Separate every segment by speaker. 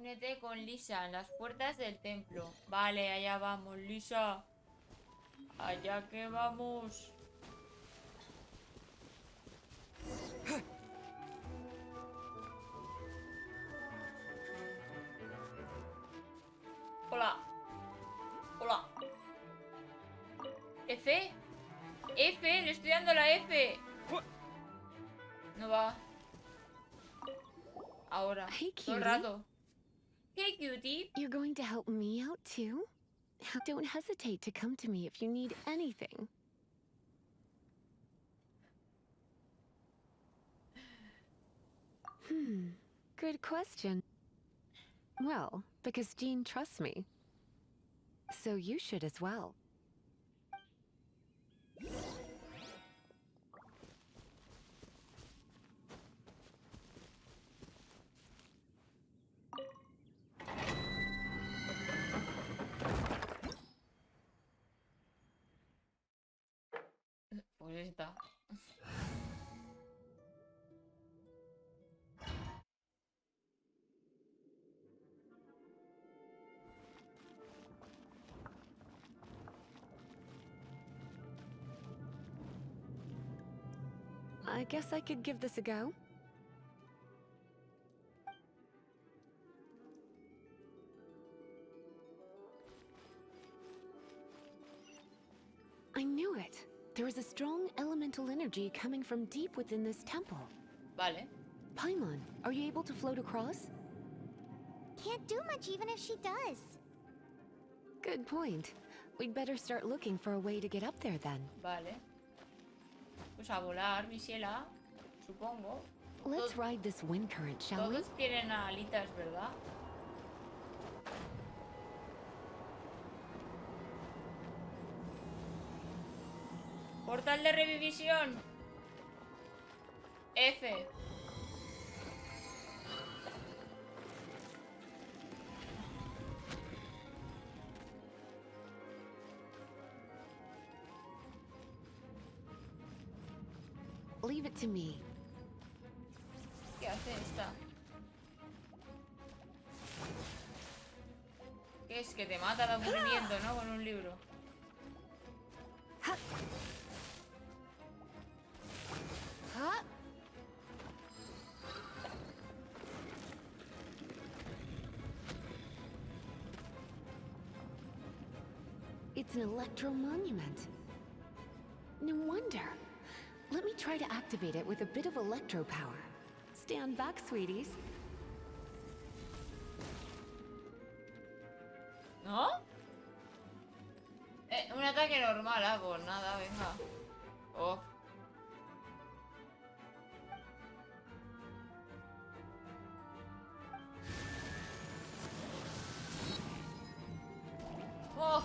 Speaker 1: Únete con Lisa en las puertas del templo. Vale, allá vamos, Lisa. Allá que vamos. Hola. Hola. F. F, le estoy dando la F. No va. Ahora.
Speaker 2: Hey,
Speaker 1: Todo el
Speaker 2: cutie.
Speaker 1: rato. Hey, cutie.
Speaker 2: You're going to help me out too? Don't hesitate to come to me if you need anything. Good question. Well, because Jean trusts me. So you should as well.
Speaker 1: Pues está.
Speaker 2: I guess I could give this a go. I knew it. There is a strong elemental energy coming from deep within this temple.
Speaker 1: Vale.
Speaker 2: Paimon, are you able to float across?
Speaker 3: Can't do much even if she does.
Speaker 2: Good point. We'd better start looking for a way to get up there then.
Speaker 1: Vale. Pues a volar, Misiela. Supongo.
Speaker 2: Let's ride this wind current, shall we?
Speaker 1: Todos tienen alitas, ¿verdad? Portal de revivisión. F.
Speaker 2: Leave it to me.
Speaker 1: ¿Qué hace esta? ¿Qué es? Que te mata el aburrimiento, ¿no? Con un libro.
Speaker 2: It's an electro monument. No wonder. Let me try to activate it with a bit of electro power. Stand back, sweeties.
Speaker 1: ¿No? Un ataque normal, pues nada, venga. Oh. Oh.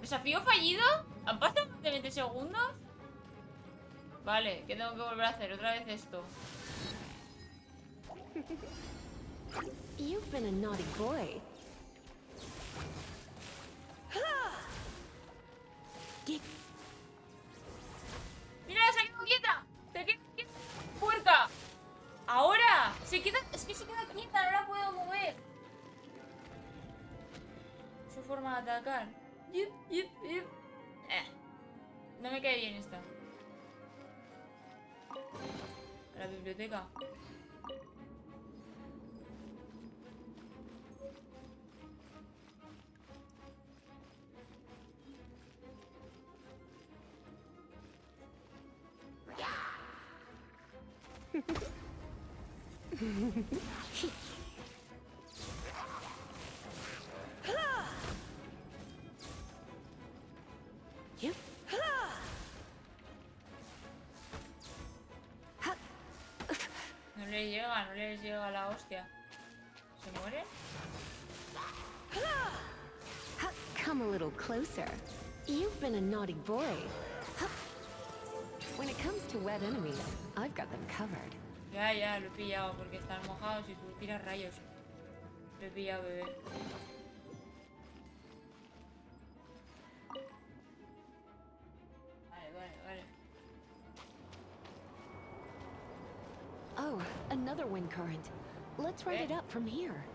Speaker 1: ¿Desafío fallido? ¿Han pasado más de 20 segundos? Vale, que tengo que volver a hacer otra vez esto.
Speaker 2: You've been a naughty boy.
Speaker 1: ¡Mira, se ha quedado quieta! ¡Se queda quieta! ¡Puerca! ¡Ahora! Se queda... Es que se queda quieta, no la puedo mover. Su forma de atacar. Yup, yup, yup. No me cae bien esta. A la biblioteca. No les llega la hostia. ¿Se muere?
Speaker 2: Come a little closer. You've been a naughty boy. When it comes to wet enemies, I've got them covered.
Speaker 1: Ya, ya, lo he pillado porque están mojados y tú tiras rayos. Lo he pillado, bebé. Vale, vale, vale.
Speaker 2: Oh, another wind current. Let's ride it up from here.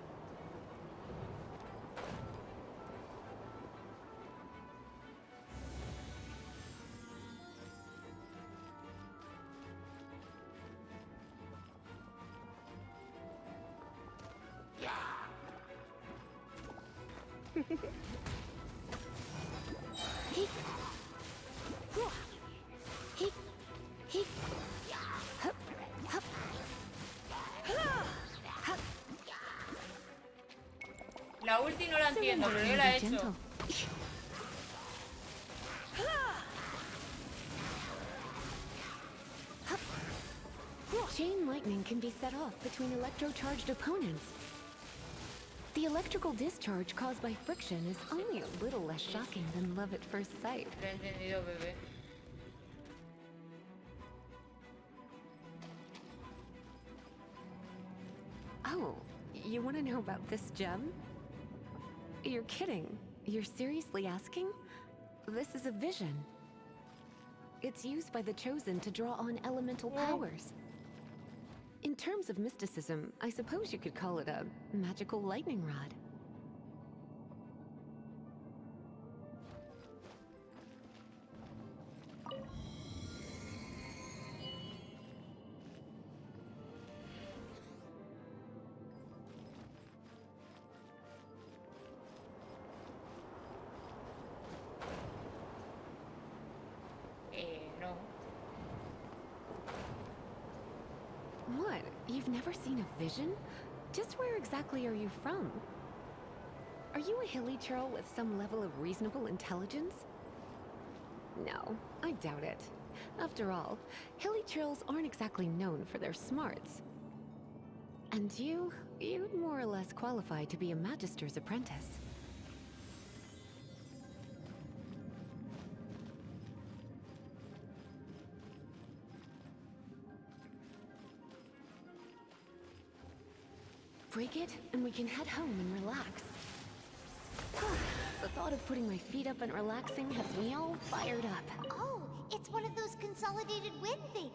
Speaker 1: La ulti no la entiendo, pero yo la he hecho.
Speaker 2: Chain lightning can be set off between electro-charged opponents. The electrical discharge caused by friction is only a little less shocking than love at first sight.
Speaker 1: Lo he entendido, bebé.
Speaker 2: Oh, you want to know about this gem? You're kidding. You're seriously asking? This is a vision. It's used by the Chosen to draw on elemental powers. In terms of mysticism, I suppose you could call it a magical lightning rod.
Speaker 1: No.
Speaker 2: What? You've never seen a vision? Just where exactly are you from? Are you a hilly churl with some level of reasonable intelligence? No, I doubt it. After all, hilly churls aren't exactly known for their smarts. And you'd more or less qualify to be a magister's apprentice. Break it, and we can head home and relax. The thought of putting my feet up and relaxing has me all fired up.
Speaker 3: Oh, it's one of those consolidated wind things.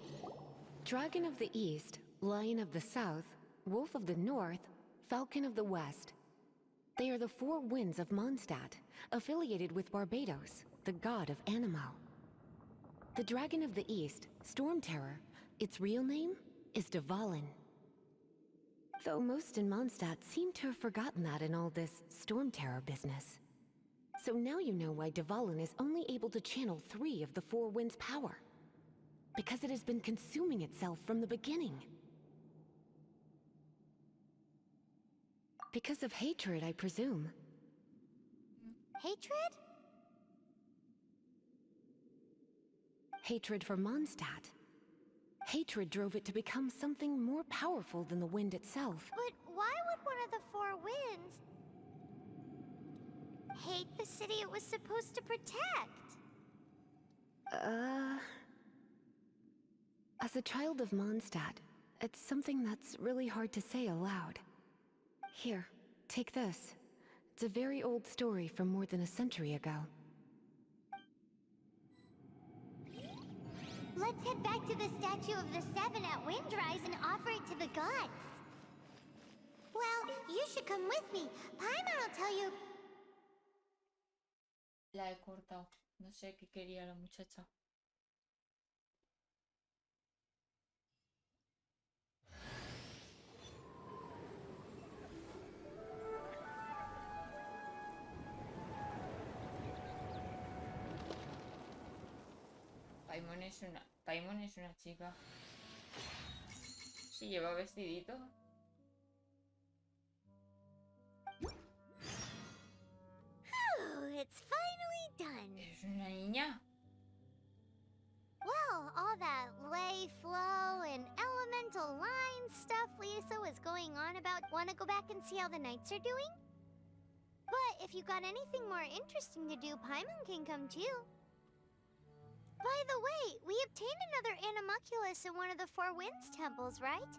Speaker 2: Dragon of the East, Lion of the South, Wolf of the North, Falcon of the West. They are the four winds of Mondstadt, affiliated with Barbados, the god of Animo. The Dragon of the East, Storm Terror, its real name is Dvalin. Though most in Mondstadt seem to have forgotten that in all this Storm Terror business. So now you know why Dvalin is only able to channel 3 of the four winds' power. Because it has been consuming itself from the beginning. Because of hatred, I presume.
Speaker 3: Hatred?
Speaker 2: Hatred for Mondstadt. Hatred drove it to become something more powerful than the wind itself.
Speaker 3: But why would one of the four winds hate the city it was supposed to protect?
Speaker 2: As a child of Mondstadt, it's something that's really hard to say aloud. Here, take this. It's a very old story from more than a century ago.
Speaker 3: Let's head back to the Statue of the Seven at Windrise and offer it to the gods. Well, you should come with me. Paimon will tell you.
Speaker 1: La he cortado. No sé qué quería la muchacha. Paimon es una chica. Sí, lleva vestidito.
Speaker 3: It's finally done.
Speaker 1: Es una niña.
Speaker 3: Well, all that lay, flow, and elemental line stuff Lisa was going on about. Want to go back and see how the knights are doing? But if you got anything more interesting to do, Paimon can come too. By the way, we obtained another Animalculus in one of the Four Winds temples, right?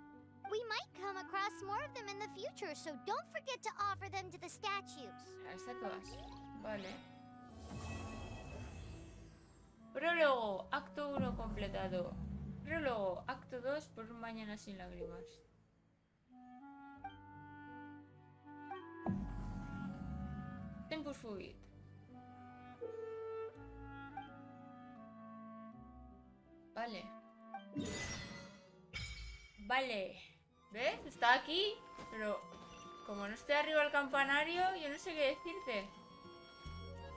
Speaker 3: We might come across more of them in the future, so don't forget to offer them to the statues.
Speaker 1: Estatuas. Vale. Prólogo, acto 1 completado. Prólogo, acto 2 por un mañana sin lágrimas. Tempus fugit. Vale. Vale. ¿Ves? Está aquí, pero como no esté arriba el campanario, yo no sé qué decirte.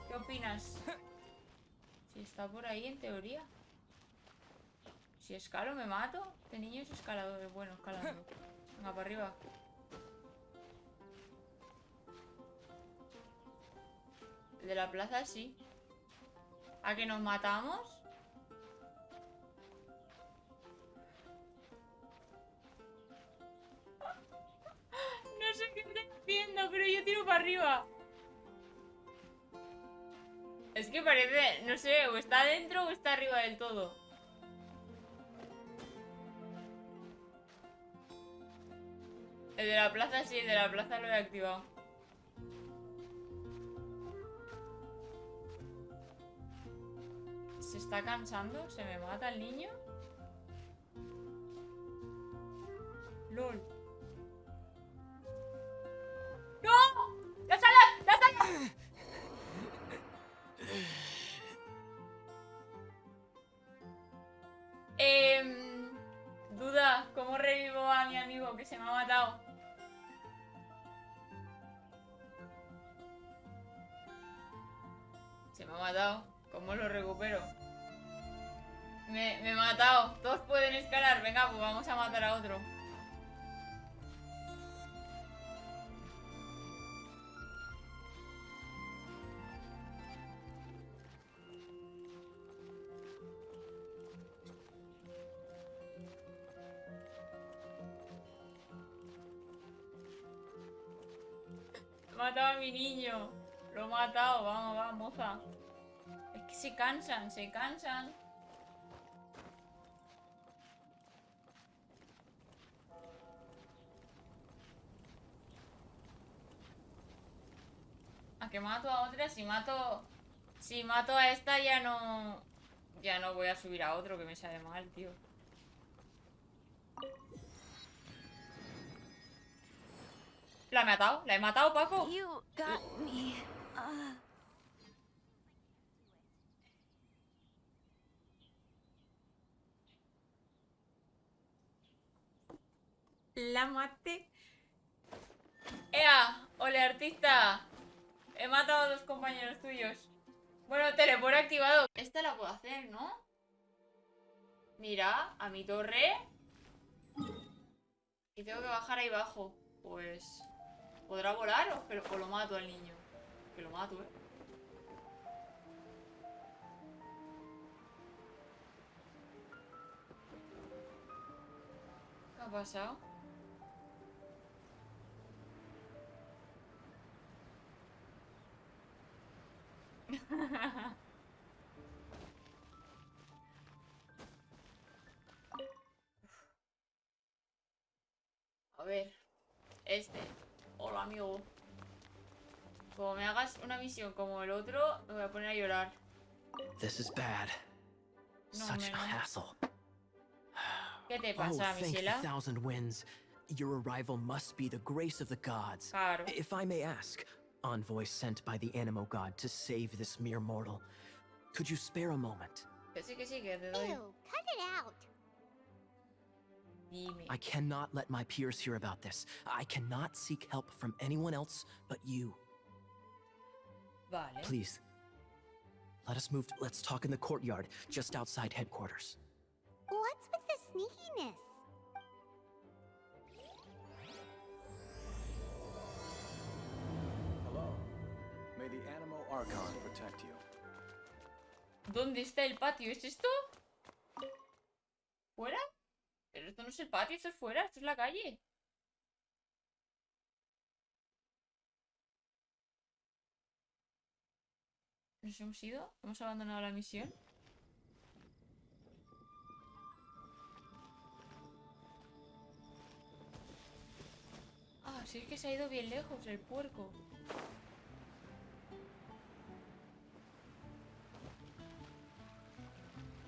Speaker 1: ¿Qué opinas? Si está por ahí, en teoría. Si escalo, me mato. Este niño es escalador. Bueno, escalando. Venga, para arriba. El de la plaza, sí. ¿A que nos matamos? No sé qué estoy haciendo, pero yo tiro para arriba. Es que parece, no sé, o está dentro o está arriba del todo. El de la plaza sí, el de la plaza lo he activado. ¿Se está cansando? ¿Se me mata el niño? ¡Lol! ¡No! ¡La sala! ¡La sala! Duda, ¿cómo revivo a mi amigo que se me ha matado? Se me ha matado. ¿Cómo lo recupero? Me he matado. Todos pueden escalar. Venga, pues vamos a matar a otro. He matado a mi niño. Lo he matado. Vamos, vamos, moza. Es que se cansan, se cansan. ¿A que mato a otra? Si mato a esta ya no... Ya no voy a subir a otro que me sale mal, tío. ¿La he matado? ¿La he matado, Paco?
Speaker 4: You got me.
Speaker 1: La maté. ¡Ea! ¡Ole, artista! He matado a 2 compañeros tuyos. Bueno, teleport activado. Esta la puedo hacer, ¿no? Mira, a mi torre. Y tengo que bajar ahí abajo. Pues... ¿podrá volar o lo mato al niño? Que lo mato, ¿eh? ¿Qué ha pasado? A ver. Hola, amigo. Como me hagas una misión como el otro, me voy a poner a llorar.
Speaker 5: This is bad.
Speaker 1: No,
Speaker 5: Such a
Speaker 1: hombre, no.
Speaker 5: hassle.
Speaker 1: ¿Qué te
Speaker 5: Oh,
Speaker 1: pasa,
Speaker 5: thank the
Speaker 1: Misiela?
Speaker 5: thousand winds. Your arrival must be the grace of the gods.
Speaker 1: Claro.
Speaker 5: If I may ask, envoy sent by the Animo god to save this mere mortal. Could you spare a moment?
Speaker 1: Que sí, que te doy.
Speaker 3: Ew, cut it out.
Speaker 1: Dime.
Speaker 5: I cannot let my peers hear about this. I cannot seek help from anyone else but you.
Speaker 1: Vale.
Speaker 5: Please. Let us move. Let's talk in the courtyard, just outside headquarters.
Speaker 3: What's with the sneakiness?
Speaker 6: Hello. May the Animo Archon protect you.
Speaker 1: ¿Dónde está el patio? ¿Es esto? ¿Fuera? Pero esto no es el patio, esto es fuera, esto es la calle. ¿Nos hemos ido? ¿Hemos abandonado la misión? Si es que se ha ido bien lejos el puerco.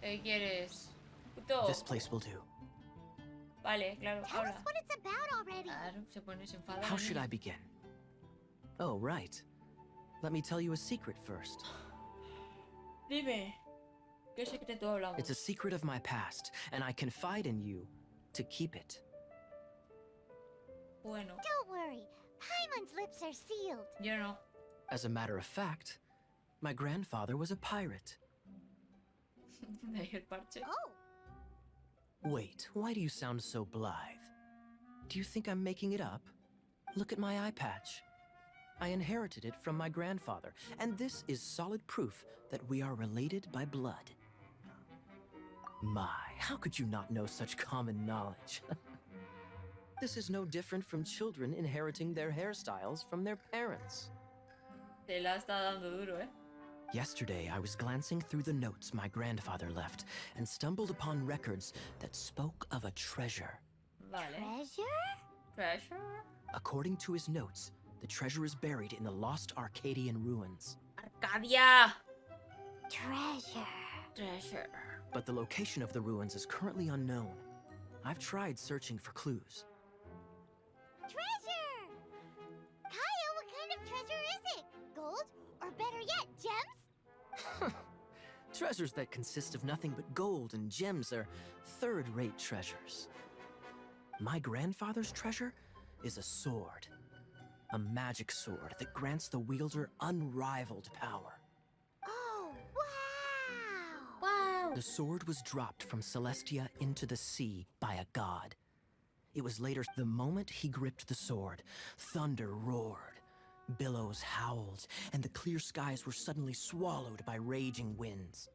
Speaker 1: ¿Qué quieres? Puto.
Speaker 5: This place will do.
Speaker 1: Vale, claro,
Speaker 3: Tell us
Speaker 1: habla.
Speaker 3: what it's about already.
Speaker 1: Claro, se pone se enfada.
Speaker 5: How
Speaker 1: la
Speaker 5: should
Speaker 1: niña.
Speaker 5: I begin? Oh, right. Let me tell you a secret first.
Speaker 1: Dime. ¿Qué secreto hablamos?
Speaker 5: It's a secret of my past, and I confide in you to keep it.
Speaker 1: Bueno,
Speaker 3: Don't worry. Paimon's lips are sealed.
Speaker 1: yo no.
Speaker 5: As a matter of fact, my grandfather was a pirate.
Speaker 1: De ahí el parche.
Speaker 3: Oh,
Speaker 5: Wait, why do you sound so blithe? Do you think I'm making it up? Look at my eye patch. I inherited it from my grandfather, and this is solid proof that we are related by blood. My, how could you not know such common knowledge? This is no different from children inheriting their hairstyles from their parents.
Speaker 1: Te la está dando duro, ¿eh?
Speaker 5: Yesterday, I was glancing through the notes my grandfather left and stumbled upon records that spoke of a treasure.
Speaker 1: Vale.
Speaker 3: treasure?
Speaker 1: Treasure.
Speaker 5: According to his notes, the treasure is buried in the lost Arcadian ruins.
Speaker 1: Arcadia.
Speaker 3: Treasure.
Speaker 1: Treasure.
Speaker 5: But the location of the ruins is currently unknown. I've tried searching for clues.
Speaker 3: Treasure! Kaya, what kind of treasure is it? Gold? Or better yet, gems?
Speaker 5: Treasures that consist of nothing but gold and gems are third-rate treasures. My grandfather's treasure is a sword. A magic sword that grants the wielder unrivaled power.
Speaker 3: Oh, wow!
Speaker 1: Wow.
Speaker 5: The sword was dropped from Celestia into the sea by a god. It was later, the moment he gripped the sword, thunder roared, billows howled, and the clear skies were suddenly swallowed by raging winds.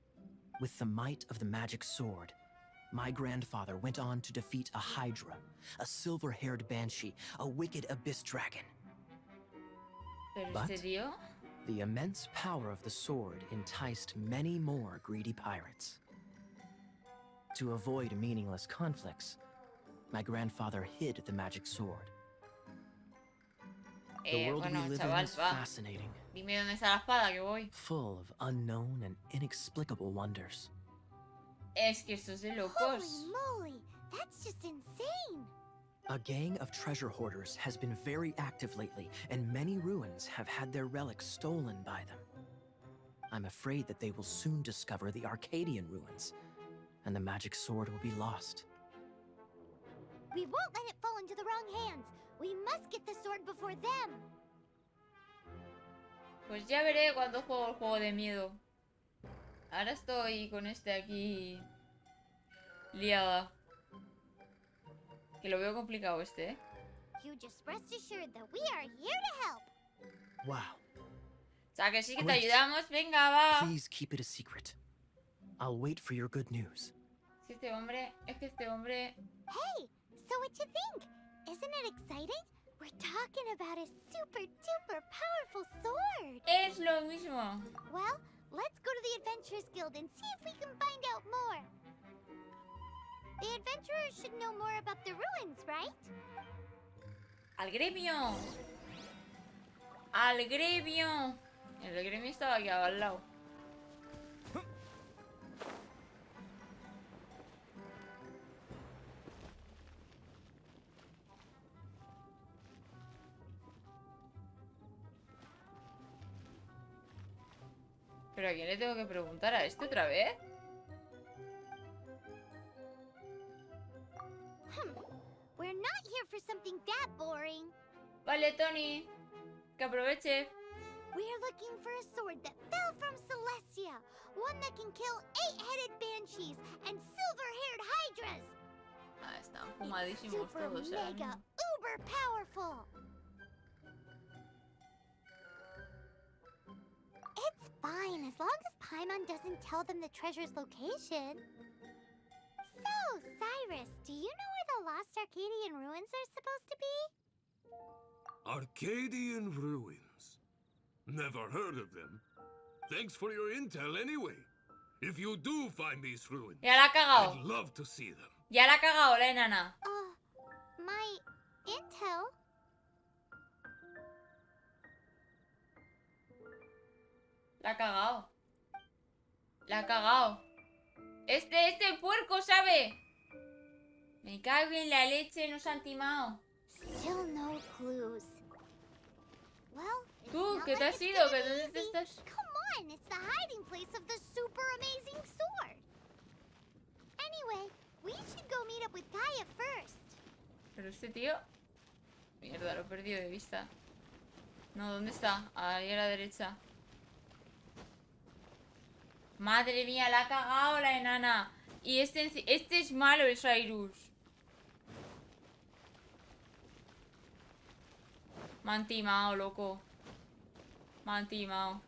Speaker 5: With the might of the magic sword, my grandfather went on to defeat a Hydra, a silver-haired banshee, a wicked abyss dragon.
Speaker 1: ¿Pero
Speaker 5: But-
Speaker 1: este tío?
Speaker 5: The immense power of the sword enticed many more greedy pirates. To avoid meaningless conflicts, my grandfather hid the magic sword. The world
Speaker 1: Bueno,
Speaker 5: we live
Speaker 1: chaval,
Speaker 5: in is
Speaker 1: va.
Speaker 5: fascinating,
Speaker 1: Dime dónde está la espada, que voy.
Speaker 5: full of unknown and inexplicable wonders.
Speaker 1: Es que esto es de
Speaker 3: Holy
Speaker 1: locos.
Speaker 3: moly! That's just insane!
Speaker 5: A gang of treasure hoarders has been very active lately, and many ruins have had their relics stolen by them. I'm afraid that they will soon discover the Arcadian ruins, and the magic sword will be lost.
Speaker 3: We won't let it fall into the wrong hands. We must get the sword before them.
Speaker 1: Pues ya veré cuando juego el juego de miedo. Ahora estoy con este aquí liada. Que lo veo complicado este, ¿eh?
Speaker 3: You just rest assured that we are here to help.
Speaker 5: Wow.
Speaker 1: O sea, que sí que te
Speaker 5: Great.
Speaker 1: ayudamos. Venga, va.
Speaker 5: Please keep it a secret. I'll wait for your good news.
Speaker 1: Si este hombre... Es que este hombre...
Speaker 3: Hey, so what you think? Isn't it exciting? We're talking about a super duper powerful sword.
Speaker 1: Es lo mismo.
Speaker 3: Well, let's go to the Adventurers Guild and see if we can find out more. The adventurers should know more about the ruins, right?
Speaker 1: ¡Al gremio! ¡Al gremio! El gremio estaba aquí al lado. ¿Pero a quién le tengo que preguntar? ¿A este otra vez?
Speaker 3: We're not here for something that boring.
Speaker 1: Vale, Tony. Que aproveche.
Speaker 3: We're looking for a sword that fell from Celestia. One that can kill 8-headed banshees and silver-haired hydras.
Speaker 1: Ah, están
Speaker 3: It's
Speaker 1: fumadísimos
Speaker 3: super
Speaker 1: todos,
Speaker 3: mega uber powerful. It's fine as long as Paimon doesn't tell them the treasure's location. So, Cyrus, do you know where the lost Arcadian ruins are supposed to be?
Speaker 4: Arcadian ruins. Never heard of them. Thanks for your intel anyway. If you do find these ruins,
Speaker 1: Ya la ha cagado.
Speaker 4: I'd love to see them.
Speaker 1: Ya la ha cagado la enana.
Speaker 3: My intel?
Speaker 1: La ha cagado. La ha cagado. Este puerco sabe. Me cago en la leche, nos han timado.
Speaker 3: Still no clues. Well, it's
Speaker 1: Tú,
Speaker 3: not
Speaker 1: ¿qué te
Speaker 3: like
Speaker 1: has
Speaker 3: it's
Speaker 1: ido?
Speaker 3: gonna
Speaker 1: ¿Que
Speaker 3: be
Speaker 1: dónde te
Speaker 3: easy.
Speaker 1: estás?
Speaker 3: Come on, it's the hiding place of the super amazing sword. Anyway, we should go meet up with Gaia first.
Speaker 1: Pero este tío... Mierda, lo he perdido de vista. No, ¿dónde está? Ahí a la derecha. Madre mía, la ha cagado la enana. Y este es malo, el Cyrus. Me han timado, loco. Me han timado.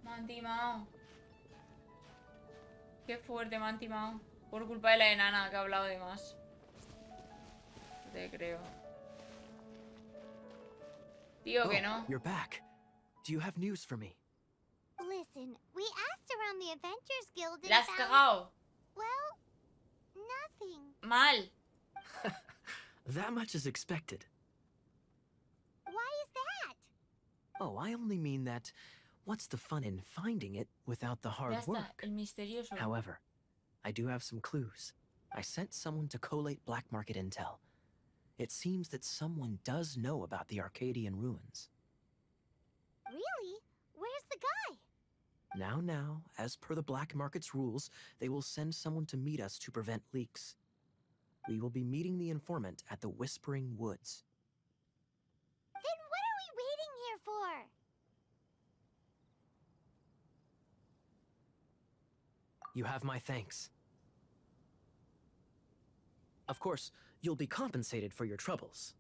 Speaker 1: Me han timado. Qué fuerte, me han timado. Por culpa de la enana que ha hablado de más. No te creo. Tío, que no.
Speaker 5: You're back. Do you have news for me?
Speaker 3: Listen, we asked around the Adventures Guild and
Speaker 1: La has
Speaker 3: found...
Speaker 1: cagado.
Speaker 3: Well, nothing.
Speaker 1: Mal.
Speaker 5: That much is expected.
Speaker 3: Why is that?
Speaker 5: Oh, I only mean that what's the fun in finding it without the hard
Speaker 1: Ya está,
Speaker 5: work?
Speaker 1: el misterioso.
Speaker 5: However, I do have some clues. I sent someone to collate black market intel. It seems that someone does know about the Arcadian ruins.
Speaker 3: Really? Where's the guy?
Speaker 5: Now, as per the black market's rules, they will send someone to meet us to prevent leaks. We will be meeting the informant at the Whispering Woods.
Speaker 3: Then what are we waiting here for?
Speaker 5: You have my thanks. Of course, you'll be compensated for your troubles.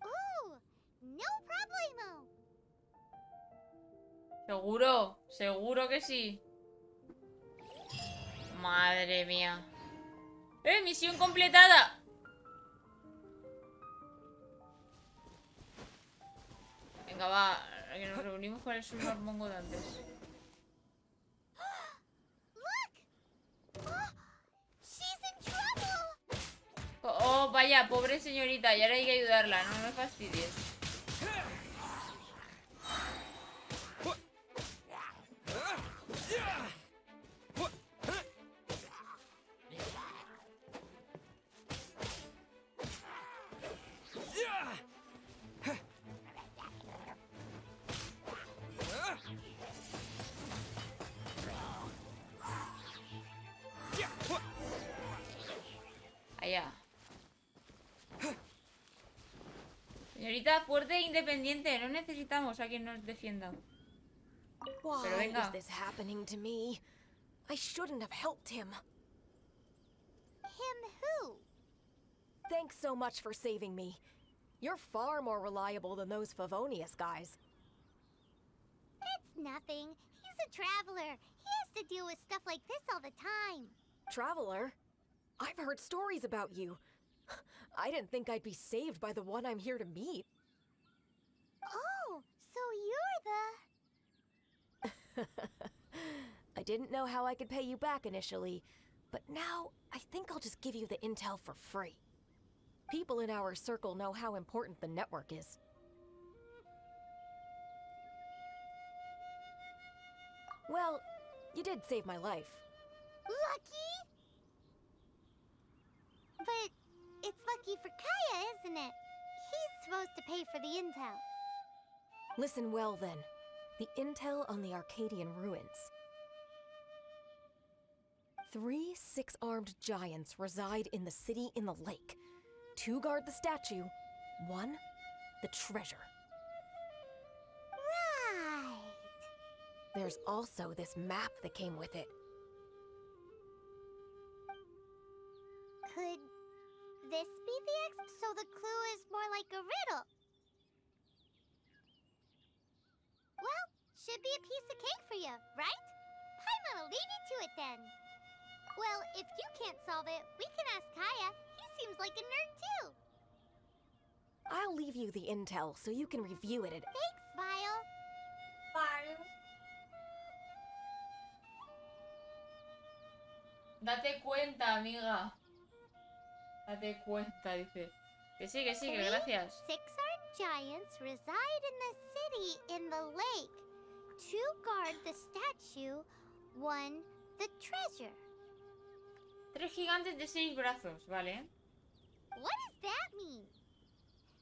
Speaker 3: Ooh, no problemo.
Speaker 1: Seguro, seguro que sí. Madre mía. Misión completada. Venga, va, que nos reunimos con el subnormongo de antes.
Speaker 3: Look! Oh, she's in trouble!
Speaker 1: Oh, vaya, pobre señorita, y ahora hay que ayudarla, no me fastidies. Allá. Señorita, fuerte e independiente. No necesitamos a quien nos defienda. Pero
Speaker 7: Why
Speaker 1: venga.
Speaker 7: is this happening to me? I shouldn't have helped him.
Speaker 3: Him who?
Speaker 7: Thanks so much for saving me. You're far more reliable than those Favonius guys.
Speaker 3: It's nothing. He's a traveler. He has to deal with stuff like this all the time.
Speaker 7: Traveler? I've heard stories about you. I didn't think I'd be saved by the one I'm here to meet.
Speaker 3: Oh, so you're the...
Speaker 7: I didn't know how I could pay you back initially, but now I think I'll just give you the intel for free. People in our circle know how important the network is. Well, you did save my life.
Speaker 3: Lucky? But it's lucky for Kaya, isn't it? He's supposed to pay for the intel.
Speaker 7: Listen well then. The intel on the Arcadian ruins. 3 six-armed giants reside in the city in the lake. 2 guard the statue, 1 the treasure.
Speaker 3: Right.
Speaker 7: There's also this map that came with it.
Speaker 3: Could this be the so the clue is more like a riddle? Well, should be a piece of cake for you, right? Paimon will leave you to it then. Well, if you can't solve it, we can ask Kaya. He seems like a nerd too.
Speaker 7: I'll leave you the intel so you can review it at...
Speaker 3: Thanks, Vile.
Speaker 1: Date cuenta, amiga. Date cuenta, dice. Que sí, que
Speaker 3: Three
Speaker 1: gracias.
Speaker 3: six-armed giants reside in the city in the lake. 2 guard the statue, 1 the treasure.
Speaker 1: 3 gigantes de 6 brazos, ¿vale?
Speaker 3: What does that mean?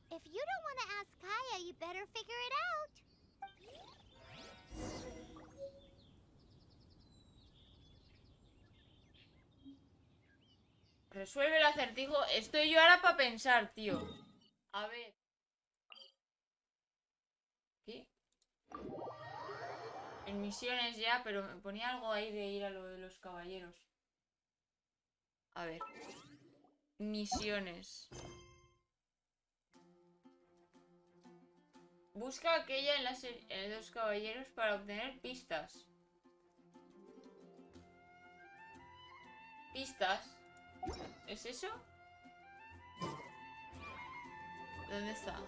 Speaker 3: If you don't want to ask Kaya, you better figure it out.
Speaker 1: Resuelve el acertijo. Estoy yo ahora para pensar, tío. A ver. ¿Qué? En misiones ya, pero me ponía algo ahí de ir a lo de los caballeros. A ver. Misiones. Busca aquella en en los caballeros para obtener pistas. ¿Pistas? ¿Es eso? ¿Dónde está?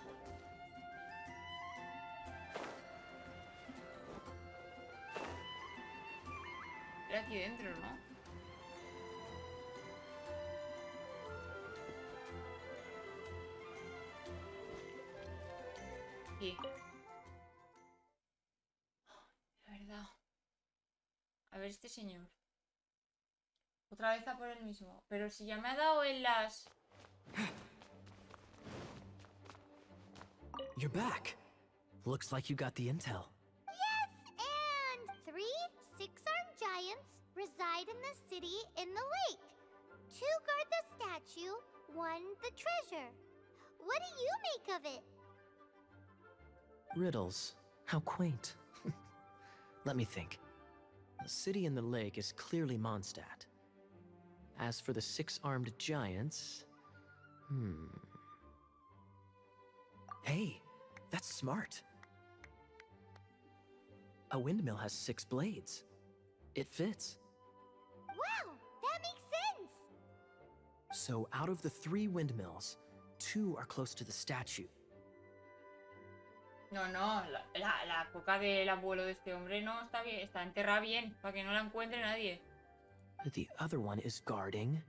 Speaker 1: Era aquí dentro, ¿no? Aquí. De verdad. A ver, este señor. Otra vez a por el mismo. Pero si ya me ha dado en las...
Speaker 5: You're back. Looks like you got the intel.
Speaker 3: Yes, and 3 six-armed giants reside in the city in the lake. 2 guard the statue, 1 the treasure. What do you make of it?
Speaker 5: Riddles. How quaint. Let me think. The city in the lake is clearly Mondstadt. As for the 6-armed giants... Hey, that's smart. A windmill has 6 blades. It fits.
Speaker 3: Wow, that makes sense.
Speaker 5: So out of the 3 windmills, 2 are close to the statue.
Speaker 1: No, la coca del abuelo de este hombre no está bien, está enterrada bien, para que no la encuentre nadie.
Speaker 5: The other one is guarding...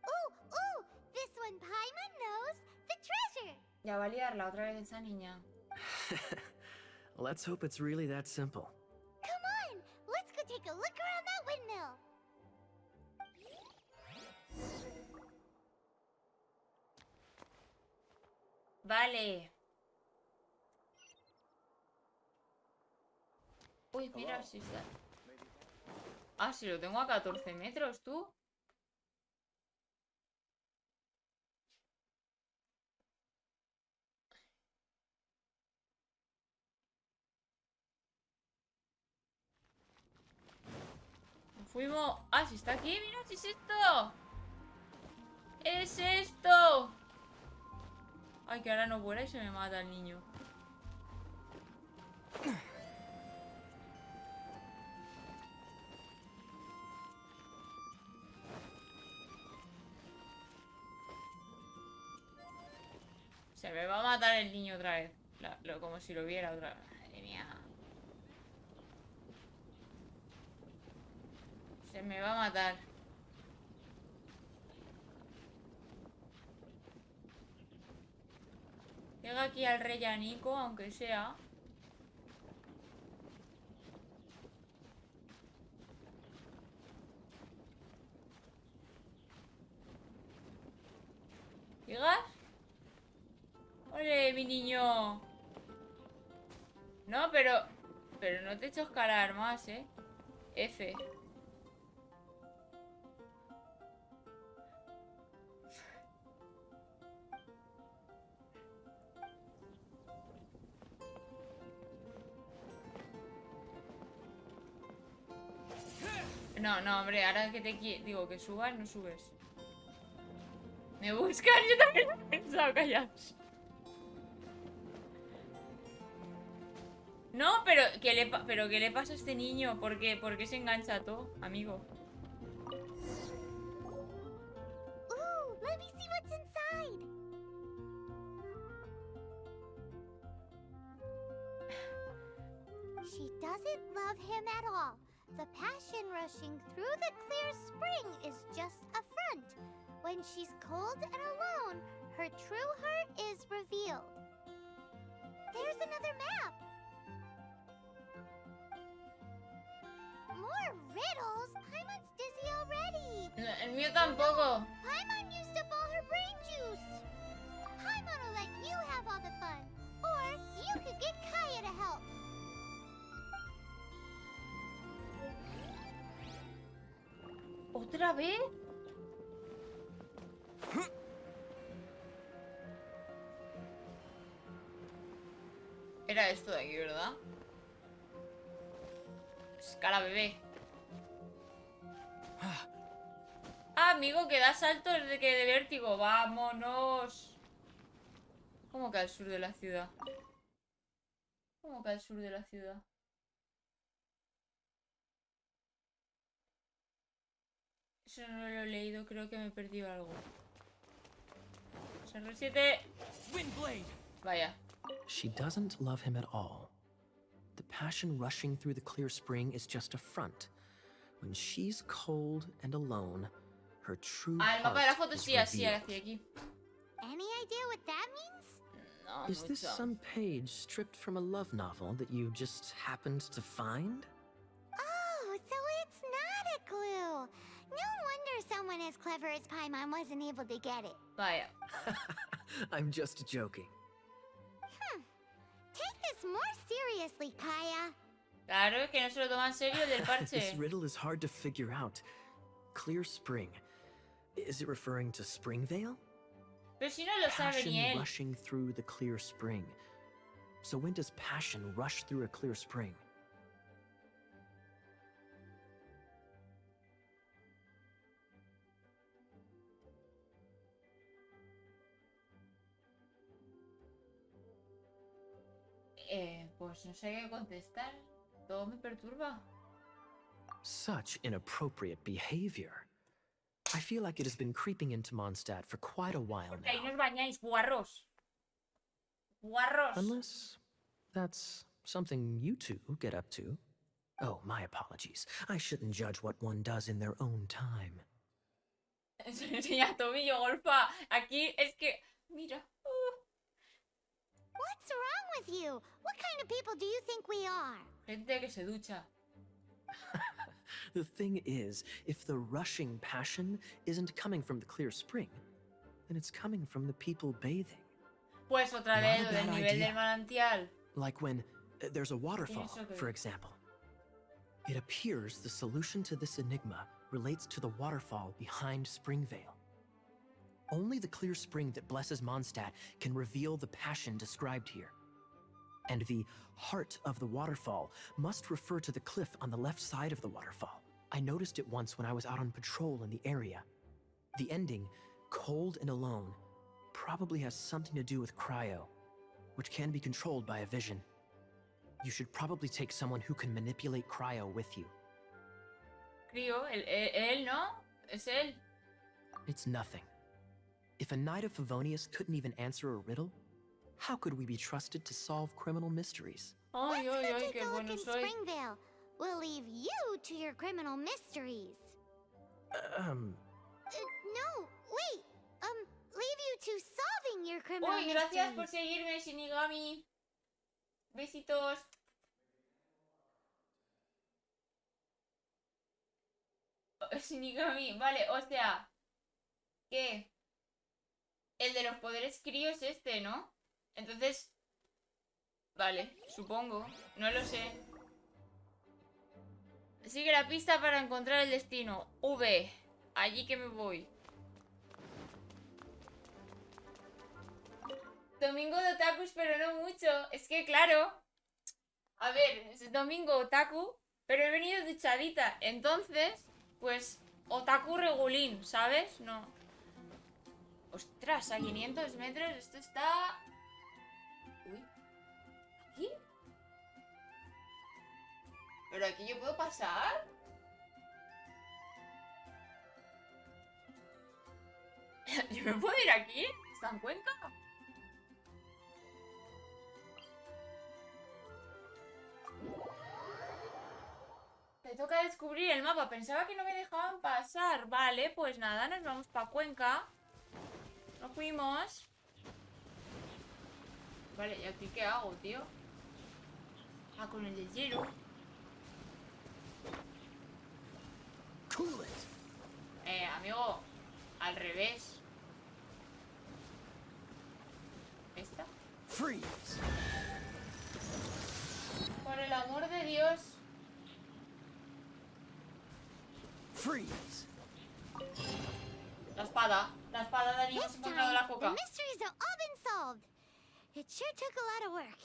Speaker 3: Ooh, this one Paimon knows, the treasure.
Speaker 1: Ya va a liarla otra vez esa niña.
Speaker 5: Let's hope it's really that simple.
Speaker 3: Come on, let's go take a look around that windmill.
Speaker 1: Vale. Uy, mira si está... Ah, si lo tengo a 14 metros, tú. Fuimos... Ah, si está aquí, mira, si es esto. Es esto. Ay, que ahora no vuela y se me mata el niño. Se me va a matar el niño otra vez. Como si lo viera otra vez. Madre mía. Se me va a matar. Llega aquí al rey Anico, aunque sea. ¿Llegas? ¡Ole, mi niño! No, pero no te he hecho escalar más, ¿eh? F. No, hombre, ahora que te digo que subas, no subes. Me buscan, yo también lo he pensado, callaos. No, pero ¿qué le pasa a este niño? ¿Por qué se engancha todo, amigo?
Speaker 3: Ooh, let me see what's inside. She doesn't love him at all. The passion rushing through the clear spring is just a front. When she's cold and alone, her true heart is revealed. There's another map. More riddles? Paimon's dizzy already.
Speaker 1: El mío tampoco.
Speaker 3: Paimon used up all her brain juice. Paimon will let you have all the fun. Or you could get Kaya to help.
Speaker 1: ¿Otra vez? Era esto de aquí, ¿verdad? Escala, bebé. Ah, amigo, que da saltos de vértigo. ¡Vámonos! ¿Cómo que al sur de la ciudad? ¿Cómo que al sur de la ciudad? Eso no lo he leído, creo que me he perdido algo. R7. Vaya.
Speaker 5: She doesn't love him at all. The passion rushing through the clear spring is just a front. When she's cold and alone, her true
Speaker 1: Ah, el mapa de la
Speaker 5: heart
Speaker 1: foto
Speaker 5: is
Speaker 1: sí, así,
Speaker 5: revealed.
Speaker 1: hacia aquí.
Speaker 3: Any idea what that means?
Speaker 1: No,
Speaker 5: Is this
Speaker 1: mucho.
Speaker 5: some page stripped from a love novel that you just happened to find?
Speaker 3: Oh, so it's not a clue. No wonder someone as clever as Paimon wasn't able to get it.
Speaker 1: Vaya.
Speaker 5: I'm just joking.
Speaker 3: Take this more seriously, Kaya.
Speaker 1: Claro, que no se lo toma en serio el del
Speaker 5: This
Speaker 1: parche.
Speaker 5: riddle is hard to figure out. Clear spring. Is it referring to Springvale?
Speaker 1: Pero si no lo sabe
Speaker 5: Passion
Speaker 1: ni él.
Speaker 5: rushing through the clear spring. So when does passion rush through a clear spring?
Speaker 1: Pues no sé qué contestar. Todo me perturba.
Speaker 5: Such inappropriate behavior. I feel like it has been creeping into Mondstadt for quite a while
Speaker 1: Porque ahí
Speaker 5: now.
Speaker 1: nos bañáis, guarros. Guarros.
Speaker 5: Unless that's something you two get up to. Oh, my apologies. I shouldn't judge what one does in their own time.
Speaker 1: Se le enseña tobillo, golfa. Aquí es que... Mira.
Speaker 3: What's wrong with you? What kind of people do you think we are?
Speaker 1: Gente que se ducha.
Speaker 5: The thing is, if the rushing passion isn't coming from the clear spring, then it's coming from the people bathing.
Speaker 1: Pues otra
Speaker 5: Not
Speaker 1: vez
Speaker 5: a
Speaker 1: lo del
Speaker 5: bad
Speaker 1: nivel
Speaker 5: idea.
Speaker 1: del manantial.
Speaker 5: Like when there's a waterfall,
Speaker 1: Pienso que-
Speaker 5: for example. It appears the solution to this enigma relates to the waterfall behind Springvale. Only the clear spring that blesses Mondstadt can reveal the passion described here. And the heart of the waterfall must refer to the cliff on the left side of the waterfall. I noticed it once when I was out on patrol in the area. The ending, cold and alone, probably has something to do with cryo, which can be controlled by a vision. You should probably take someone who can manipulate cryo with you.
Speaker 1: Crío, él no. Es él.
Speaker 5: It's nothing. If a knight of Favonius couldn't even answer a riddle, how could we be trusted to solve criminal mysteries?
Speaker 1: Ay,
Speaker 3: Let's
Speaker 1: ay,
Speaker 3: go
Speaker 1: ay,
Speaker 3: take
Speaker 1: qué
Speaker 3: a look
Speaker 1: bueno
Speaker 3: in
Speaker 1: soy.
Speaker 3: Springvale. We'll leave you to your criminal mysteries. No, wait. Leave you to solving your criminal
Speaker 1: Uy, gracias por
Speaker 3: mysteries.
Speaker 1: seguirme, Shinigami. Besitos. Shinigami, vale, o sea, ¿qué? El de los poderes crío es este, ¿no? Entonces, vale, supongo, no lo sé. Sigue la pista para encontrar el destino. V, allí que me voy. Domingo de otakus, pero no mucho. Es que, claro, a ver, es domingo otaku, pero he venido duchadita. Entonces, pues, otaku regulín, ¿sabes? No. Ostras, a 500 metros esto está... Uy. ¿Aquí? ¿Pero aquí yo puedo pasar? ¿Yo me puedo ir aquí? ¿Está en Cuenca? Me toca descubrir el mapa. Pensaba que no me dejaban pasar. Vale, pues nada, nos vamos para Cuenca. Nos fuimos. Vale, ¿y aquí qué hago, tío? Ah, con el del hielo. Amigo, al revés. ¿Esta?
Speaker 6: Freeze.
Speaker 1: Por el amor de Dios.
Speaker 6: Freeze.
Speaker 1: La espada Dani, hemos
Speaker 3: This
Speaker 1: encontrado
Speaker 3: time,
Speaker 1: la
Speaker 3: the
Speaker 1: coca.
Speaker 3: mysteries have all been solved. It sure took a lot of work.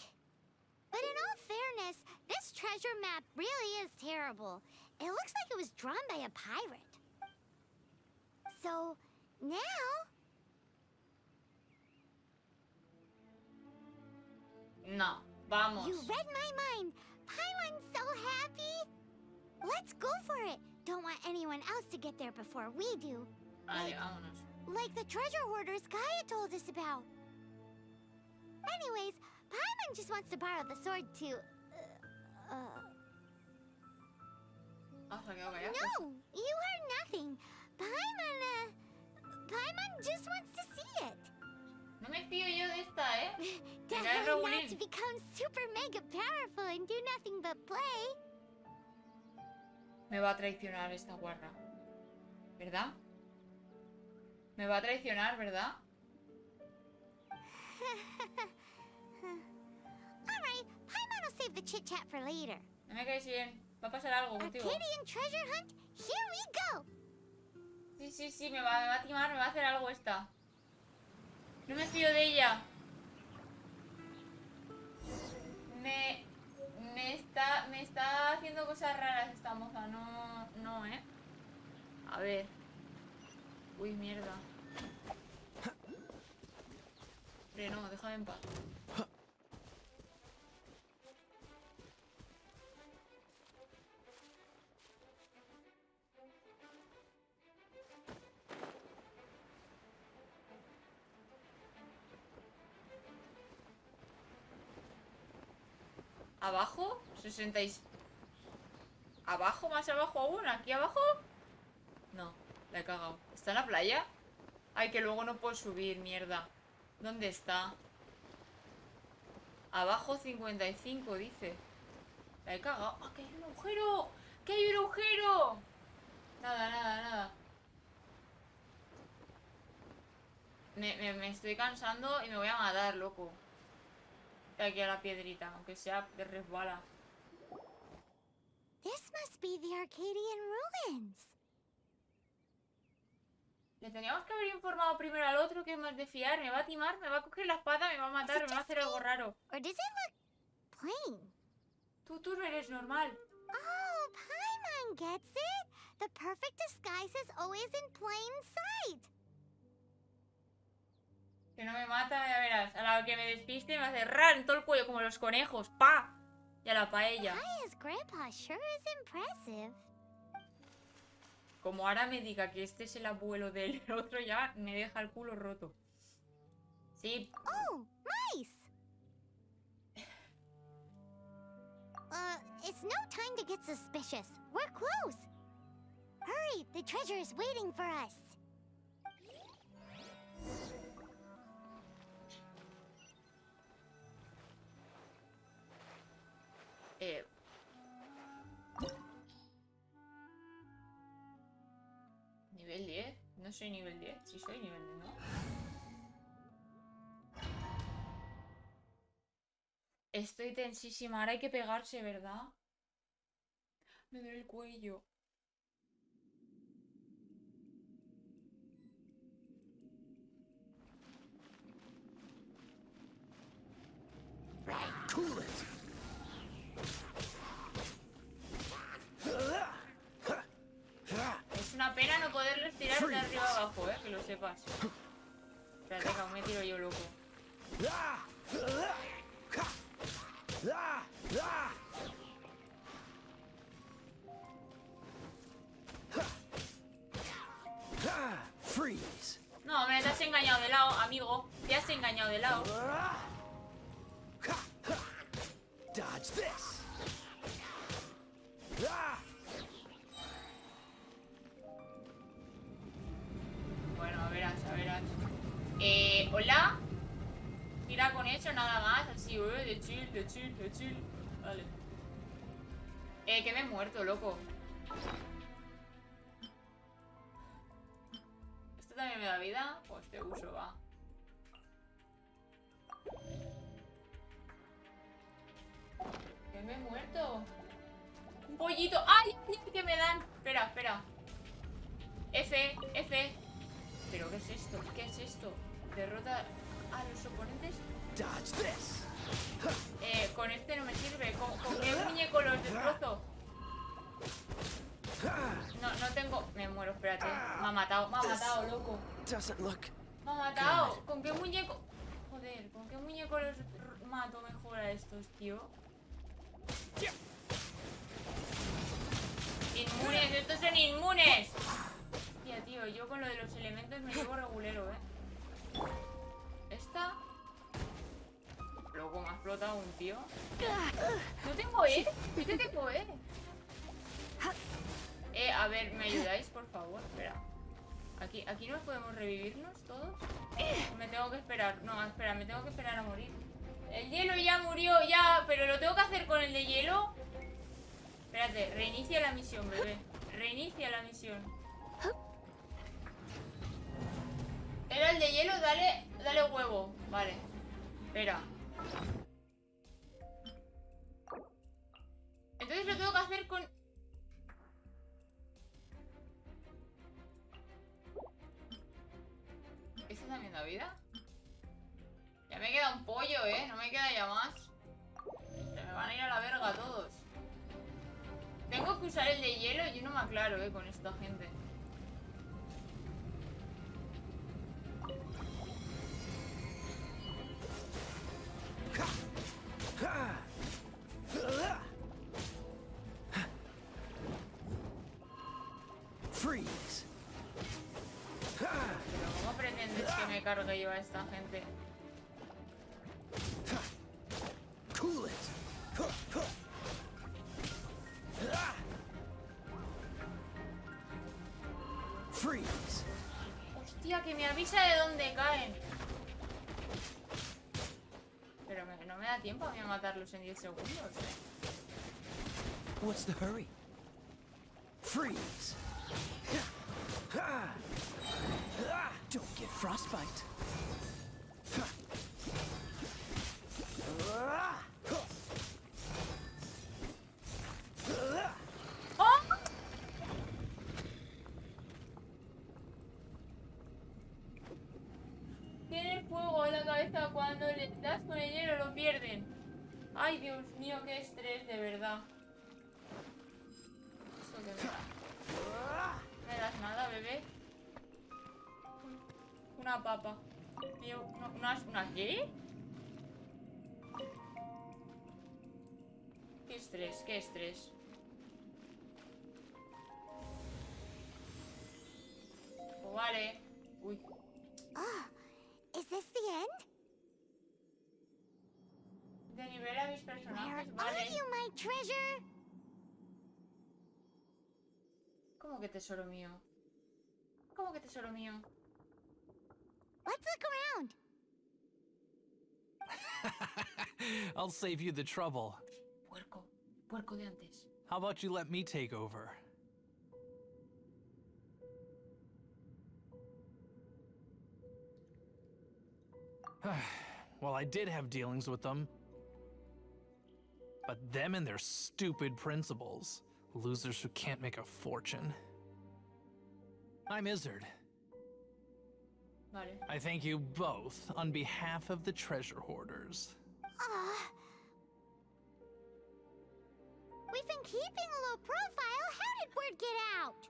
Speaker 3: But in all fairness, this treasure map really is terrible. It looks like it was drawn by a pirate. So, now...
Speaker 1: No, vamos.
Speaker 3: You read my mind. Paimon's so happy. Let's go for it. Don't want anyone else to get there before we do.
Speaker 1: Vale, vámonos.
Speaker 3: Like the treasure hoarders Gaia told us about. Anyways, Paimon just wants to borrow the sword to...
Speaker 1: Ah, se ha quedado callado.
Speaker 3: No, you heard nothing. Paimon just wants to see it.
Speaker 1: No me fío yo de esta, ¿eh?
Speaker 3: Definitely
Speaker 1: Regulín.
Speaker 3: not to become super mega powerful and do nothing but play.
Speaker 1: Me va a traicionar esta guarra. ¿Verdad? Me va a traicionar, ¿verdad?
Speaker 3: Alright, Paimon will save the chit chat for later.
Speaker 1: No me caes bien. Va a pasar algo contigo.
Speaker 3: Arcadian treasure hunt, here we go.
Speaker 1: Sí, me va a timar, me va a hacer algo esta. No me fío de ella. Me está haciendo cosas raras esta moza. No, ¿eh? A ver. Uy, mierda. Hombre, no, déjame en paz. ¿Abajo? 66. ¿Abajo? ¿Más abajo aún? ¿Aquí abajo? No, la he cagado. ¿Está en la playa? Ay, que luego no puedo subir, mierda. ¿Dónde está? Abajo 55, dice. La he cagado. ¡Ah, que hay un agujero! ¡Que hay un agujero! Nada. Me estoy cansando y me voy a matar, loco. De aquí a la piedrita, aunque sea de resbala.
Speaker 3: This must be the Arcadian ruins.
Speaker 1: Le teníamos que haber informado primero al otro que es más de fiar. Me va a timar, me va a coger la espada, me va a matar, me va a hacer algo raro.
Speaker 3: Or does it look plain?
Speaker 1: Tú no eres normal.
Speaker 3: Oh, Paimon gets it. The perfect disguise is always in plain sight.
Speaker 1: Que no me mata, ya verás. A la que me despiste me hace rar en todo el cuello como los conejos. ¡Pa! Y a la paella.
Speaker 3: Gaya's grandpa sure is impressive.
Speaker 1: Como ahora me diga que este es el abuelo del otro, ya me deja el culo roto. Sí.
Speaker 3: Oh, nice. It's no time to get suspicious. We're close. Hurry, the treasure is waiting for us.
Speaker 1: Nivel 10. No soy nivel 10. Sí soy nivel 10, ¿no? Estoy tensísima. Ahora hay que pegarse, ¿verdad? Me duele el cuello.
Speaker 6: Cool it.
Speaker 1: Es una pena no poder respirar de arriba abajo, que lo sepas. Espérate, que aún me tiro yo loco.
Speaker 6: Freeze.
Speaker 1: No, hombre, te has engañado de lado, amigo. Te has engañado de lado.
Speaker 6: Dodge this.
Speaker 1: hecho nada más. Así, de chill, de chill, de chill. Vale. Que me he muerto, loco. ¿Esto también me da vida? Pues te uso, va. Que me he muerto. Un pollito. ¡Ay! ¿Qué me dan? Espera, espera. F, F. ¿Pero qué es esto? ¿Qué es esto? Derrota a los oponentes.
Speaker 5: Dodge this.
Speaker 1: Con este no me sirve. ¿Con qué muñeco los destrozo? No tengo... Me muero, espérate. Me ha matado, loco.
Speaker 5: Doesn't look.
Speaker 1: Me ha matado. ¿Con qué muñeco? Joder, ¿con qué muñeco los mato mejor a estos, tío? Inmunes, estos son inmunes. Hostia, tío, yo con lo de los elementos me llevo regulero, Esta. Loco, me ha explotado un tío. No tengo ¿Qué tengo a ver, ¿me ayudáis, por favor? Espera. ¿Aquí nos podemos revivirnos todos? Me tengo que esperar. No, espera, me tengo que esperar a morir. El hielo ya murió, ya. Pero lo tengo que hacer con el de hielo. Espérate, reinicia la misión, bebé. Reinicia la misión. Era el de hielo, dale huevo. Vale. Espera. Entonces lo tengo que hacer con... ¿Esto también da vida? Ya me queda un pollo, no me queda ya más. Se me van a ir a la verga todos. Tengo que usar el de hielo. Yo no me aclaro, con esta gente.
Speaker 5: Freeze.
Speaker 1: Pero ¿cómo pretendes que me cargue yo a esta gente?
Speaker 5: Cool it. Freeze.
Speaker 1: Hostia, que me avisa de dónde caen. Pero no me da tiempo a mí a matarlos en 10 segundos,
Speaker 5: What's the hurry? Freeze. Don't get frostbite.
Speaker 1: ¡Oh! Tienen fuego en la cabeza. Cuando le das con el hielo lo pierden. Ay, Dios mío, qué estrés, de verdad. ¿Esto qué me da? ¿Me das nada, bebé? Una papa. Tío, ¿una qué? Qué estrés, qué estrés. Pues vale. Uy.
Speaker 3: Is this the end?
Speaker 1: De nivel a mis
Speaker 3: Where
Speaker 1: personajes,
Speaker 3: are
Speaker 1: vale.
Speaker 3: you, my treasure?
Speaker 1: ¿Cómo que tesoro mío? ¿Cómo que tesoro mío?
Speaker 3: Let's look around.
Speaker 8: I'll save you the trouble.
Speaker 1: Puerco. Puerco de antes.
Speaker 8: How about you let me take over? Well, I did have dealings with them. But them and their stupid principles. Losers who can't make a fortune. I'm Izzard.
Speaker 1: Vale.
Speaker 8: I thank you both on behalf of the treasure hoarders.
Speaker 3: We've been keeping a low profile. How did word get out?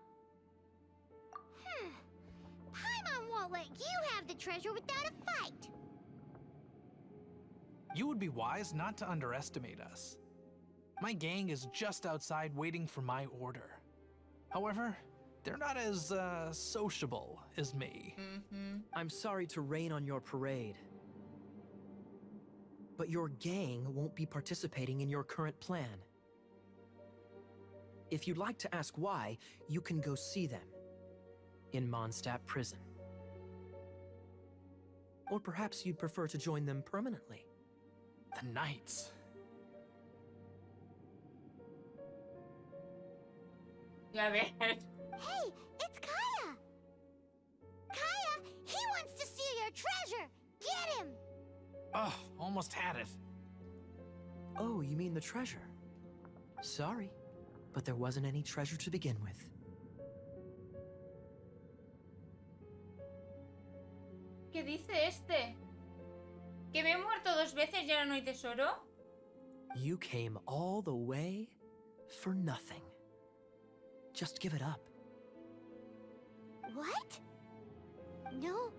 Speaker 3: Paimon won't let you have the treasure without a fight.
Speaker 8: You would be wise not to underestimate us. My gang is just outside waiting for my order. However, they're not as, sociable as me.
Speaker 5: I'm sorry to rain on your parade. But your gang won't be participating in your current plan. If you'd like to ask why, you can go see them. In Mondstadt prison. Or perhaps you'd prefer to join them permanently.
Speaker 8: The knights.
Speaker 1: Ya ves.
Speaker 3: Hey, it's Kaya! Kaya, he wants to steal your treasure! Get him!
Speaker 8: Oh, almost had it.
Speaker 5: Oh, you mean the treasure? Sorry, but there wasn't any treasure to begin with.
Speaker 1: ¿Qué dice este? ¿Que me he muerto 2 veces y ahora no hay tesoro?
Speaker 5: You came all the way for nothing. Just give it up.
Speaker 3: What? No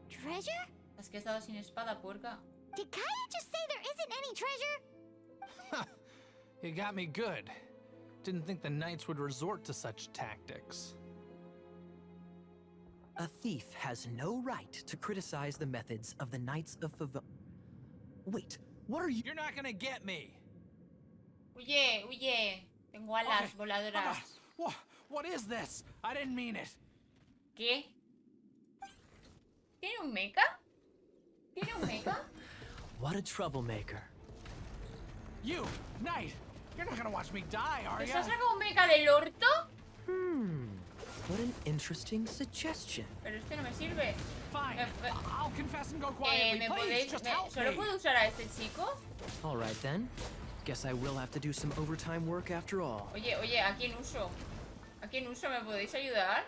Speaker 3: treasure?
Speaker 1: Es que he estado sin espada, puerca.
Speaker 3: Did Kaya just say there isn't any treasure?
Speaker 8: You got me good. Didn't think the knights would resort to such tactics.
Speaker 5: A thief has no right to criticize the methods of the Knights of Favon. Wait, what are you?
Speaker 8: You're not gonna get me.
Speaker 1: Huye, huye. Tengo alas voladoras.
Speaker 8: What is this? I didn't mean it.
Speaker 1: ¿Qué? ¿Tiene un mecha? ¿Tiene un mecha?
Speaker 5: What a troublemaker.
Speaker 8: You, knight, you're not gonna watch me die, are
Speaker 1: ¿Te
Speaker 8: you?
Speaker 1: has sacado un mecha del orto?
Speaker 5: What an interesting suggestion.
Speaker 1: Pero este no me sirve.
Speaker 8: Fine,
Speaker 1: Me-
Speaker 8: I'll confess and go quietly.
Speaker 1: ¿Me
Speaker 8: Please,
Speaker 1: podéis...?
Speaker 8: just help
Speaker 1: ¿Solo
Speaker 8: me.
Speaker 1: puedo usar a este chico?
Speaker 5: All right then. Guess I will have to do some overtime work after all.
Speaker 1: Oye, ¿a quién uso? ¿A quién uso? ¿Me podéis ayudar?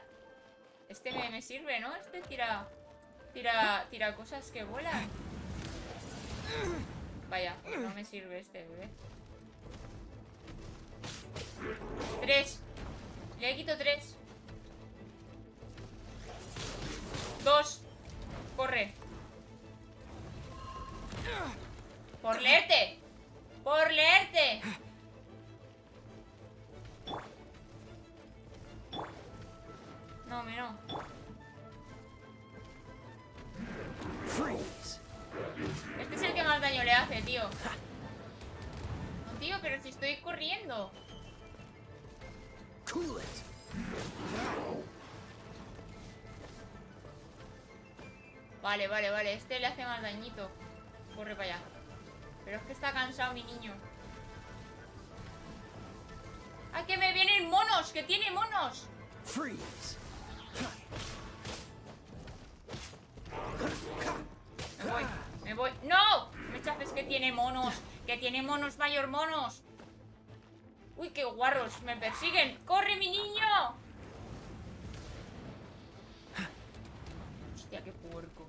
Speaker 1: Este me sirve, ¿no? Este tira cosas que vuelan. Vaya, no me sirve este, bebé. 3. Le quito 3. 2. Corre. Por leerte. Por leerte. No, no.
Speaker 5: Freeze!
Speaker 1: Este es el que más daño le hace, tío. No, tío, pero si estoy corriendo.
Speaker 5: Cool it!
Speaker 1: Vale. Este le hace más dañito. Corre para allá. Pero es que está cansado mi niño. ¡Ah, que me vienen monos! ¡Que tiene monos!
Speaker 5: Freeze!
Speaker 1: Me voy. ¡No! Me chafes que tiene monos. Que tiene monos, mayor monos. Uy, qué guarros. Me persiguen. ¡Corre, mi niño! Hostia, qué puerco.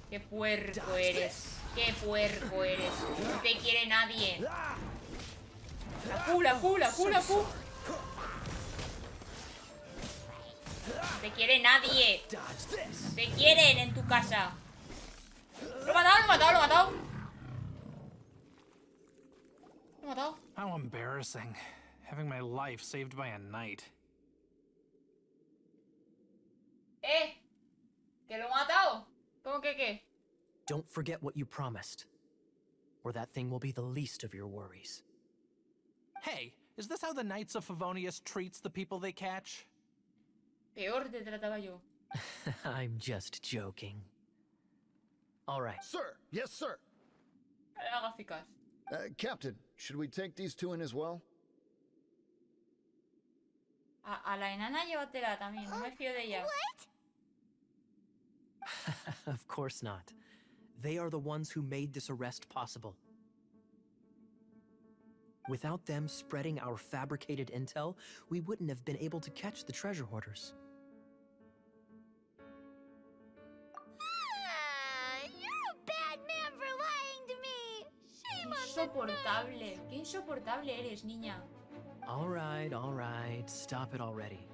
Speaker 1: Qué puerco eres. Qué puerco eres. No te quiere nadie. La fu. No te quiere nadie. No te quieren en tu casa. Lo he matado.
Speaker 8: How embarrassing. Having my life saved by a knight.
Speaker 1: ¿Que lo he matado? ¿Cómo que qué?
Speaker 5: Don't forget what you promised, or that thing will be the least of your worries.
Speaker 8: Hey, is this how the Knights of Favonius treats the people they catch?
Speaker 1: Peor te trataba yo.
Speaker 5: I'm just joking. All right.
Speaker 9: Sir! Yes, sir!
Speaker 1: Haga eficaz.
Speaker 9: Captain, should we take these two in as well?
Speaker 1: A la enana llévatela también. No me fío de ella.
Speaker 3: What?
Speaker 5: Of course not. They are the ones who made this arrest possible. Without them spreading our fabricated intel, we wouldn't have been able to catch the treasure hoarders.
Speaker 3: You're a bad man for lying to me. Shame on
Speaker 1: Insoportable. Qué insoportable eres, niña.
Speaker 5: All right. Stop it already.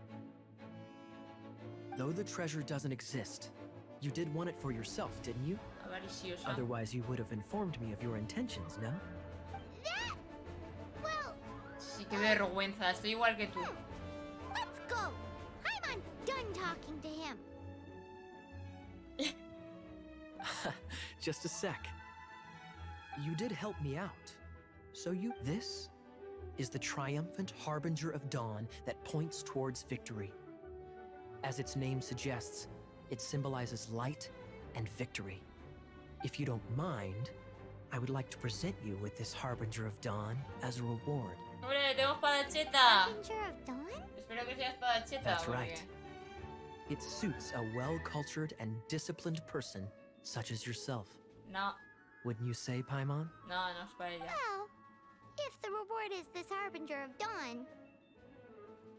Speaker 5: Though the treasure doesn't exist, you did want it for yourself, didn't you?
Speaker 1: Avariciosa.
Speaker 5: Otherwise, you would have informed me of your intentions, no?
Speaker 3: that. Well,
Speaker 1: Sí, qué vergüenza. Estoy igual que tú.
Speaker 3: let's go. Paimon's done talking to him.
Speaker 5: Just a sec. You did help me out. So this is the triumphant harbinger of dawn that points towards victory. As its name suggests, it symbolizes light and victory. If you don't mind, I would like to present you with this Harbinger of Dawn as a reward.
Speaker 1: Hombre, tengo espadacheta.
Speaker 3: Harbinger of Dawn?
Speaker 1: Espero que sea espadacheta.
Speaker 5: That's
Speaker 1: porque-
Speaker 5: right. It suits a well-cultured and disciplined person such as yourself.
Speaker 1: No,
Speaker 5: Wouldn't you say, Paimon?
Speaker 1: no, no es para ella.
Speaker 3: Well, if the reward is this Harbinger of Dawn,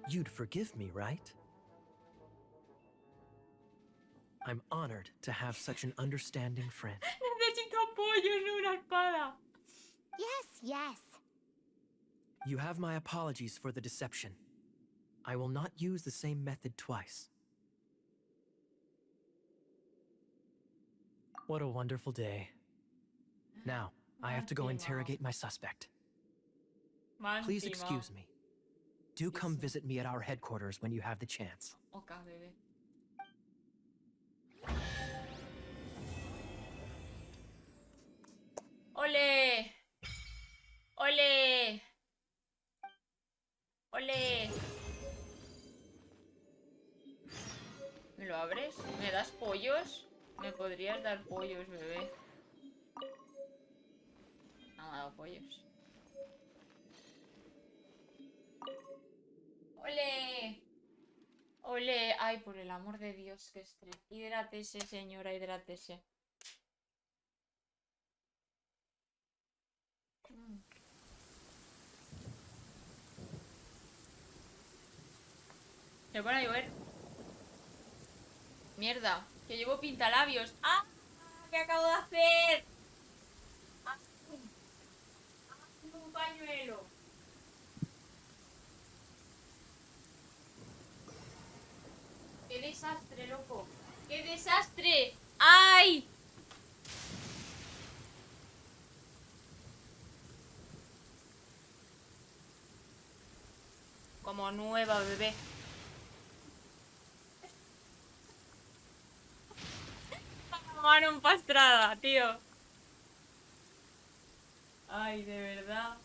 Speaker 5: You'd forgive me, right? I'm honored to have such an understanding friend.
Speaker 1: Necesito pollos, no una espada.
Speaker 3: yes.
Speaker 5: You have my apologies for the deception. I will not use the same method twice. What a wonderful day. Now, I have to go interrogate my suspect. Please
Speaker 1: Máximo.
Speaker 5: excuse me. Do come visit me at our headquarters when you have the chance.
Speaker 1: Ok, bebé. ¡Ole! ¡Ole! ¡Ole! ¿Me lo abres? ¿Me das pollos? ¿Me podrías dar pollos, bebé? No me ha dado pollos. ¡Ole! ¡Ole! Ay, por el amor de Dios, qué estrés. Hidrátese, señora, hidrátese. Se pone a llover. Mierda, que llevo pintalabios. ¡Ah! ¿Qué acabo de hacer? ¡Ah! Un pañuelo. ¡Qué desastre, loco! ¡Qué desastre! ¡Ay! Como nueva, bebé. Mano empastrada, tío. Ay, de verdad.